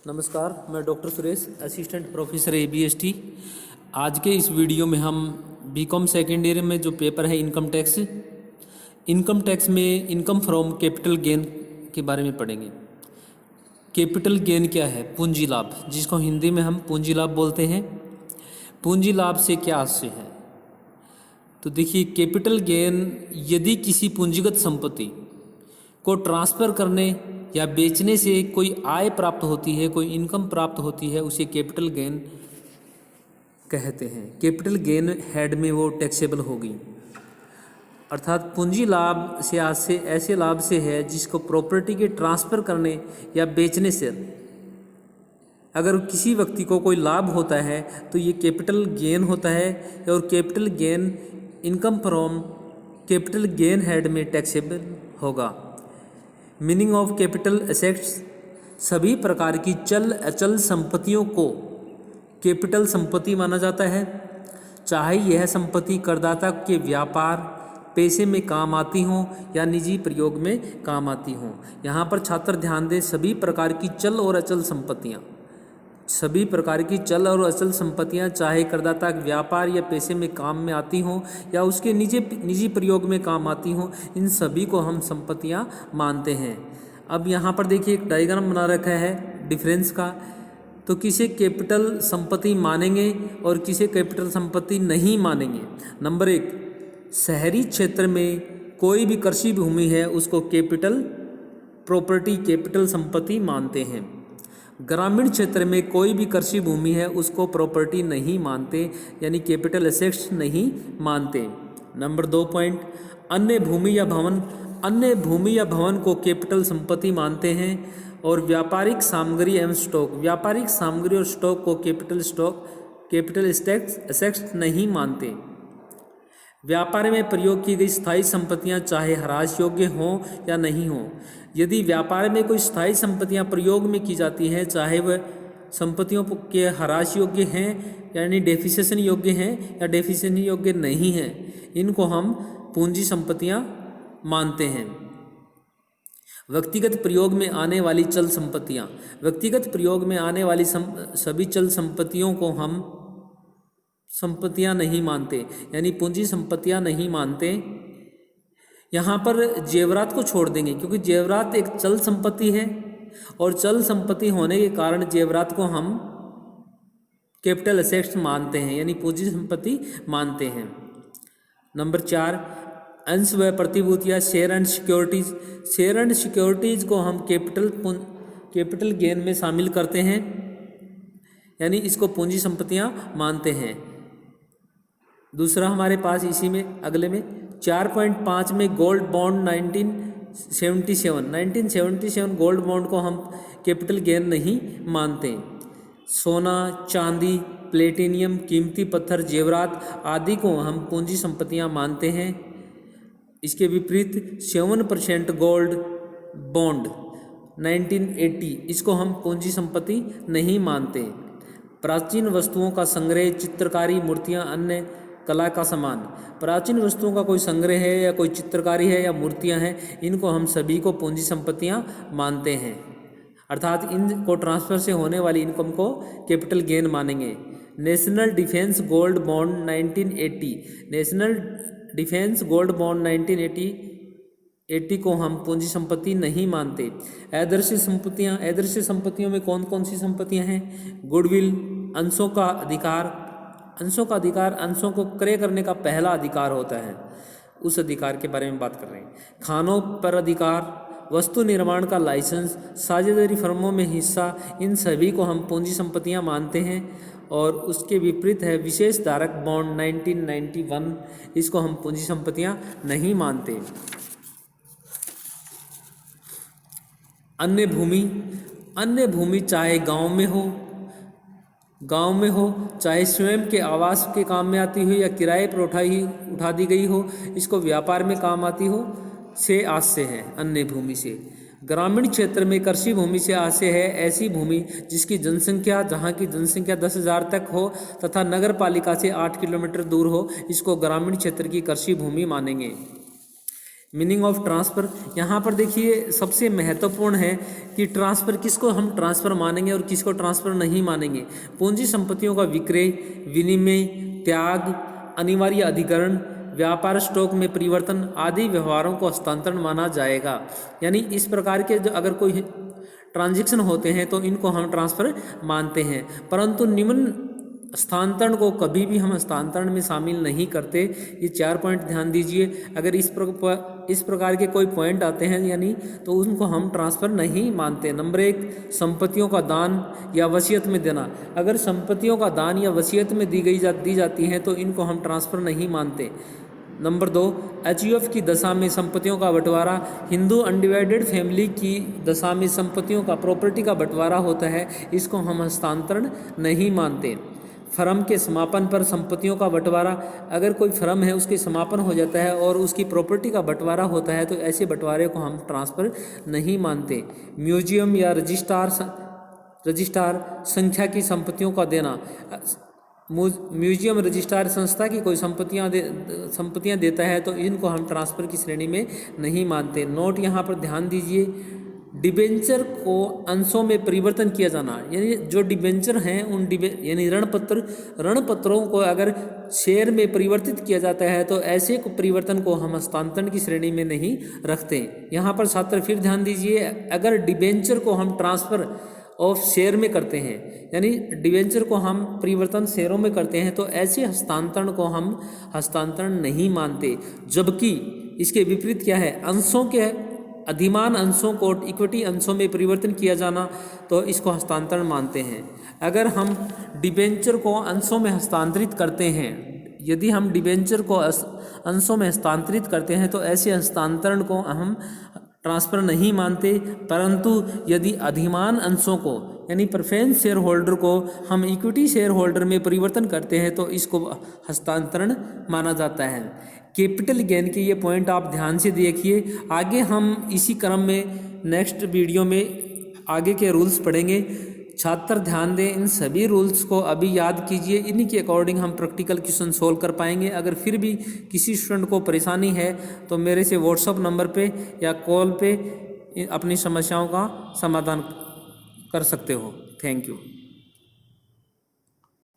नमस्कार, मैं doctor Suresh, assistant professor ABST। आज के इस वीडियो में हम बीकॉम सेकेंड ईयर में जो पेपर है इनकम टैक्स में इनकम फ्रॉम कैपिटल गेन के बारे में पढ़ेंगे। कैपिटल गेन क्या है? पूंजी लाभ, जिसको हिंदी में हम पूंजी लाभ बोलते हैं। पूंजी लाभ से क्या आशय है? तो देखिए, कैपिटल गेन यदि किसी पूंजीगत संपत्ति को ट्रांसफ़र करने या बेचने से कोई आय प्राप्त होती है, कोई इनकम प्राप्त होती है, उसे कैपिटल गेन कहते हैं। कैपिटल गेन हेड में वो टैक्सेबल होगी। अर्थात पूंजी लाभ से आशय ऐसे लाभ से है जिसको प्रॉपर्टी के ट्रांसफ़र करने या बेचने से अगर किसी व्यक्ति को कोई लाभ होता है तो ये कैपिटल गेन होता है, और capital gain income from capital gain head में टैक्सेबल होगा। मीनिंग ऑफ कैपिटल एसेट्स, सभी प्रकार की चल अचल संपत्तियों को कैपिटल संपत्ति माना जाता है, चाहे यह संपत्ति करदाता के व्यापार पैसे में काम आती हों या निजी प्रयोग में काम आती हों। यहाँ पर छात्र ध्यान दें, सभी प्रकार की चल और अचल संपत्तियाँ, सभी प्रकार की चल और अचल संपत्तियां चाहे करदाता व्यापार या पैसे में काम में आती हों या उसके निजी प्रयोग में काम आती हों, इन सभी को हम संपत्तियां मानते हैं। अब यहाँ पर देखिए, एक डायग्राम बना रखा है डिफरेंस का। तो किसे कैपिटल संपत्ति मानेंगे और किसे कैपिटल संपत्ति नहीं मानेंगे। नंबर 1, शहरी क्षेत्र में कोई भी कृषि भूमि है उसको कैपिटल प्रॉपर्टी कैपिटल संपत्ति मानते हैं। ग्रामीण क्षेत्र में कोई भी कृषि भूमि है उसको प्रॉपर्टी नहीं मानते, यानी कैपिटल एसेट्स नहीं मानते। नंबर 2 पॉइंट, अन्य भूमि या भवन को कैपिटल संपत्ति मानते हैं, और व्यापारिक सामग्री एवं स्टॉक, व्यापारिक सामग्री और स्टॉक को कैपिटल एसेट्स नहीं मानते। व्यापार में प्रयोग की गई स्थायी संपत्तियां चाहे ह्रास योग्य हों या नहीं हों, यदि व्यापार में कोई स्थायी संपत्तियां प्रयोग में की जाती हैं, चाहे वह संपत्तियों के ह्रास योग्य हैं यानी डेफिसिएशन योग्य हैं या डेफिसिएशन योग्य नहीं हैं, इनको हम पूंजी संपत्तियां मानते हैं। व्यक्तिगत प्रयोग में आने वाली चल संपत्तियां, व्यक्तिगत प्रयोग में आने वाली सभी चल संपत्तियों को हम संपत्तियां नहीं मानते, यानी पूंजी संपत्तियां नहीं मानते। यहाँ पर जेवरात को छोड़ देंगे, क्योंकि जेवरात एक चल संपत्ति है और चल संपत्ति होने के कारण जेवरात को हम कैपिटल एसेट्स मानते हैं, यानी पूंजी संपत्ति मानते हैं। नंबर 4, अंश व प्रतिभूतियाँ share and securities, share and securities को हम कैपिटल गेन में शामिल करते हैं, यानी इसको पूंजी संपत्तियाँ मानते हैं। दूसरा हमारे पास इसी में अगले में 4.5 में गोल्ड बॉन्ड 1977 गोल्ड बॉन्ड को हम कैपिटल गेन नहीं मानते। सोना, चांदी, प्लेटिनियम, कीमती पत्थर, जेवरात आदि को हम पूंजी संपत्तियां मानते हैं। इसके विपरीत 7% गोल्ड बॉन्ड 1980, इसको हम पूंजी संपत्ति नहीं मानते। प्राचीन वस्तुओं का संग्रह, चित्रकारी, मूर्तियां, अन्य कला का सामान, प्राचीन वस्तुओं का कोई संग्रह है या कोई चित्रकारी है या मूर्तियां हैं, इनको हम सभी को पूंजी संपत्तियां मानते हैं। अर्थात इनको ट्रांसफ़र से होने वाली इनकम को कैपिटल गेन मानेंगे। National defence gold bond 1980, national defence gold bond 1980 को हम पूंजी संपत्ति नहीं मानते। अदृश्य संपत्तियों में कौन कौन सी संपत्तियां हैं? गुडविल, अंशों का अधिकार, अंशों को क्रय करने का पहला अधिकार होता है, उस अधिकार के बारे में बात कर रहे हैं। खानों पर अधिकार, वस्तु निर्माण का लाइसेंस, साझेदारी फर्मों में हिस्सा, इन सभी को हम पूंजी संपत्तियां मानते हैं। और उसके विपरीत है विशेष धारक बॉन्ड 1991, इसको हम पूंजी संपत्तियां नहीं मानते। अन्य भूमि चाहे गांव में हो, चाहे स्वयं के आवास के काम में आती हो या किराए पर उठा दी गई हो, इसको व्यापार में काम आती हो, से आशय है अन्य भूमि से। ग्रामीण क्षेत्र में कृषि भूमि से आशय है ऐसी भूमि जहाँ की जनसंख्या 10,000 तक हो तथा नगर पालिका से 8 किलोमीटर दूर हो, इसको ग्रामीण क्षेत्र की कृषि भूमि मानेंगे। मीनिंग ऑफ ट्रांसफ़र, यहाँ पर देखिए सबसे महत्वपूर्ण है कि ट्रांसफ़र किसको हम ट्रांसफ़र मानेंगे और किसको ट्रांसफ़र नहीं मानेंगे। पूंजी संपत्तियों का विक्रय, विनिमय, त्याग, अनिवार्य अधिग्रहण, व्यापार स्टॉक में परिवर्तन आदि व्यवहारों को हस्तांतरण माना जाएगा। यानी इस प्रकार के जो अगर कोई ट्रांजैक्शन होते हैं तो इनको हम ट्रांसफ़र मानते हैं, परंतु निम्न हस्तांतरण को कभी भी हम हस्तांतरण में शामिल नहीं करते। ये 4 पॉइंट ध्यान दीजिए। अगर इस प्रकार के कोई पॉइंट आते हैं यानी तो उनको हम ट्रांसफ़र नहीं मानते। नंबर 1, संपत्तियों का दान या वसीयत में देना। अगर संपत्तियों का दान या वसीयत में दी जाती हैं तो इनको हम ट्रांसफ़र नहीं मानते। नंबर 2, एचयूएफ की दशा में संपत्तियों का बंटवारा। हिंदू अनडिवाइडेड फैमिली की दशा में संपत्तियों का प्रॉपर्टी का बंटवारा होता है, इसको हम हस्तांतरण नहीं मानते। फर्म के समापन पर संपत्तियों का बंटवारा। अगर कोई फर्म है उसके समापन हो जाता है और उसकी प्रॉपर्टी का बंटवारा होता है तो ऐसे बंटवारे को हम ट्रांसफ़र नहीं मानते। म्यूजियम या रजिस्ट्रार संख्या की संपत्तियों का देना। म्यूजियम रजिस्ट्रार संस्था की कोई संपत्तियां देता है तो इनको हम ट्रांसफ़र की श्रेणी में नहीं मानते। नोट यहाँ पर ध्यान दीजिए, डिबेंचर को अंशों में परिवर्तन किया जाना, यानी जो डिबेंचर हैं उन यानी ऋणपत्रों को अगर शेयर में परिवर्तित किया जाता है तो ऐसे परिवर्तन को हम हस्तांतरण की श्रेणी में नहीं रखते। यहाँ पर छात्र फिर ध्यान दीजिए, अगर डिबेंचर को हम ट्रांसफ़र ऑफ शेयर में करते हैं यानी डिबेंचर को हम परिवर्तन शेयरों में करते हैं तो ऐसे हस्तांतरण को हम हस्तांतरण नहीं मानते। जबकि इसके विपरीत क्या है, अंशों के अधिमान अंशों को इक्विटी अंशों में परिवर्तन किया जाना तो इसको हस्तांतरण मानते हैं। अगर हम डिबेंचर को अंशों में हस्तांतरित करते हैं, यदि हम डिबेंचर को अंशों में हस्तांतरित करते हैं तो ऐसे हस्तांतरण को हम ट्रांसफ़र नहीं मानते। परंतु यदि अधिमान अंशों को यानी प्रेफरेंस शेयर होल्डर को हम इक्विटी शेयर होल्डर में परिवर्तन करते हैं तो इसको हस्तांतरण माना जाता है। कैपिटल गेन के ये पॉइंट आप ध्यान से देखिए। आगे हम इसी क्रम में नेक्स्ट वीडियो में आगे के रूल्स पढ़ेंगे। छात्र ध्यान दें, इन सभी रूल्स को अभी याद कीजिए, इन्हीं के अकॉर्डिंग हम प्रैक्टिकल क्वेश्चन सोल्व कर पाएंगे। अगर फिर भी किसी स्टूडेंट को परेशानी है तो मेरे से व्हाट्सएप नंबर पे या कॉल पे अपनी समस्याओं का समाधान कर सकते हो। Thank you.